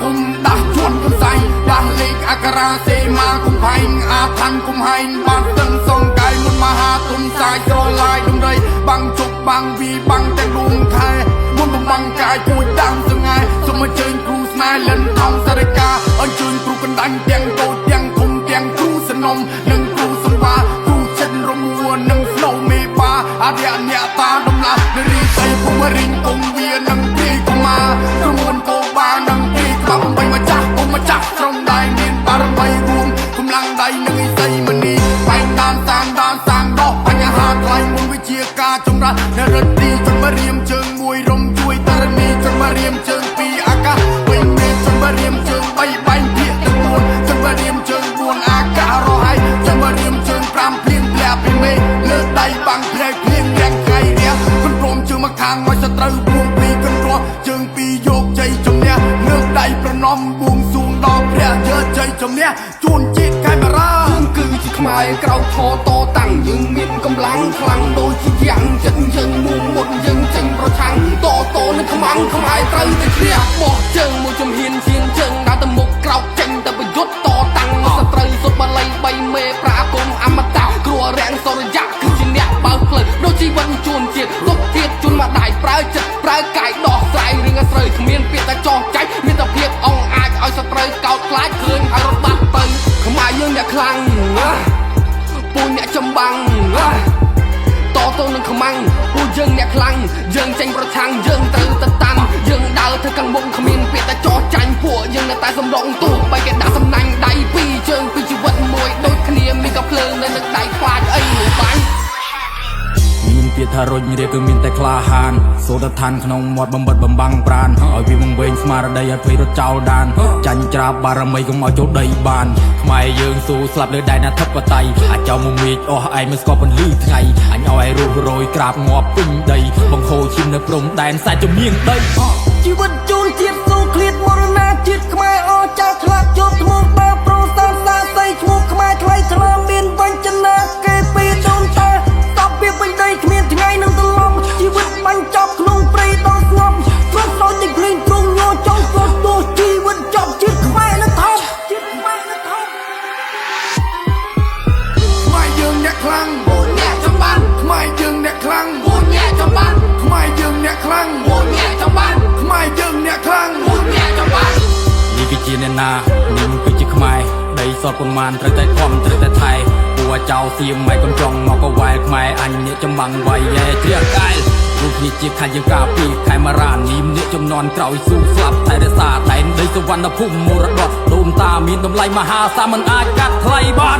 គុំដាស់ជួនគុំសៃដាស់លេខអក្សរាសេមាគុំផៃអាថាន់គុំហៃបានទឹកសងកាយមុនមហាទុនសាយស្រឡាយដំរីបាំងជប់បាំងវីបាំងតែដួងខែមុនបំបាំងកាយជួយដាំសងាយសូមអញ្ជើញគ្រូស្នេហ៍លិនថងសារិកាអញ្ជើញគ្រូកណ្ដាញ់ទាំងតូចទាំងធំទាំងគ្រូសនំនិងគ្រូសម្បាគ្រូចិនរមួនិងស្នូមេបាអរិយអ្នកតាដំឡានារីស័យពុំរិញគង់វានិងព្រីកុមារក្រុមមិនគោបានិងព្រីក្បាប់បីម្ចាស់ពុំម្ចាស់ត្រង់ដៃមានបារមីរួមកម្លាំងដៃនិងឥសីមនីបែងដានសាងដោះបញ្ហាថ្លៃមុនវិជាការចម្រាស់នរិទ្ធទីចន្ទរៀមជើងមួយរំជួយតរនីចន្ទរៀមជើងពីរអាកាសវិញមានចន្ទរៀមជើង3បែងភាគទាំង4ចន្ទរៀមជើង4អាកាសរហ័យចន្ទរៀមជើង5ភ្លៀងធ្លាក់ពីមេលើដៃបាំងភ្លែកភ្លៀងរាំងថ្ងៃរះគន្ព្រមជើងមកខាងមកសត្រូវបួងពីគន្គ្រោះជើងពីរយកជ័យជំនះលើកដៃប្រណំបួងសួងដល់ព្រះយកជ័យជំនះជួនជាតិខេមរាគឺជាខ្មែរក្រៅធតតាំងយើងមានកម្លាំងខ្លាំងដូចជាយ៉ាងចិត្តយើងមួមុតយើងចេញប្រឆាំងតនឹងខ្មាំងខ្មែរត្រូវតែជ្រះបោះជើងមួយជំហានឈានជើងដើរទៅមុខក្រោកចេញទៅប្រយុទ្ធតតាំងសត្រូវសុទ្ធបល័យ3មេប្រាគមអមតៈគ្រោះរាំងសរយៈគឺជាអ្នកបើកផ្លូវដូចជីវិតជួនជាតិទុកទៀតជូនមកដៃប្រើចិត្តប្រើកាយដោះស្រាយរឿងអាស្រូវគ្មានពាក្យតែចោះចាច់មានតែភាពអង្អាចឲ្យសត្រូវកោតខ្លាចឃើញហើយរត់បាត់ទៅខ្មែរយើងអ្នកខ្លាំងពូអ្នកចំបាំងតនឹងខ្មាំងពូយើងអ្នកខ្លាំងយើងចេញប្រឆាំងយើងត្រូវទៅតាមយើងដើរធ្វើកੰមុខគ្មានពាក្យតែចោះចាញ់ពួកយើងនៅតែសម្រងទូបីគេដាក់សំណាញ់ដៃពីរជើងពីជីវិតមួយដូចគ្នាមានក៏ភ្លើងនៅនឹងដៃខ្លាចអីនោះបាញ់មានពាក្យថារុញរាគឺមានតែក្លាហានសូត្រឋានក្នុងមាត់បំបិតបំបាំងប្រានឲ្យវាវង្វេងស្មារតីឲ្យភ័យរត់ចោលដានចាញ់ច្រាបបារមីកុំឲ្យចូលដីបានខ្មែរយើងស៊ូស្លាប់លើដែនអធិបតេយ្យអាចោមកមេឃអស់ឯងមិនស្គាល់ពន្លឺថ្ងៃអញឲ្យរស់រយក្រាបងាប់ពេញដីបង្ខូរឈាមនៅព្រំដែនសាច់ជំនៀងដីជីវិតជូនជាតិស៊ូឃ្លាតមរណាជាតិខ្មែរអស់ចាស់ឆ្លាក់ជាប់ធ្មងបាប្រូសានសាស័យឈ្មោះខ្មែរថ្លៃថ្លាមានវញ្ចនាគេពីដូនតាតបពីពេញដីគ្មានថ្ងៃនឹងត្រឡប់ជីវិតបាញ់ចប់ក្នុងព្រៃដ៏ស្ងប់ព្រោះដោយតែភ្លេងទ្រង់ញ័រចង់ស្លុតទោះជីវិតចប់ជាតិខ្មែរនៅថប់ជាតិខ្មែរនៅថប់ខ្មែរយើងអ្នកខ្លាំងពូអ្នកចំបានខ្មែរយើងអ្នកខ្លាំងពូអ្នកចំបានខ្មែរយើងអ្នកខ្លាំងពូអ្នកចំបានខ្មែរយើងអ្នកខ្លាំងពូអ្នកចំបាននេះគឺជាអ្នកណានេះគឺជាខ្មែរដីសតប៉ុន្មានត្រូវតែខំត្រូវតែថែពូចៅសៀមមិនកំចង់មកក៏វាយខ្មែរអញអ្នកចំបាំងវាយែជ្រះកាយរូបនេះជាខាត់យើងការពីខេមរានីមអ្នកចំនួនក្រោយស៊ូស្លាប់តែរសាដែនដីសវណ្ណភូមិមរតកដូនតាមានតម្លៃមហាសាមិនអាចកាត់ថ្លៃបាន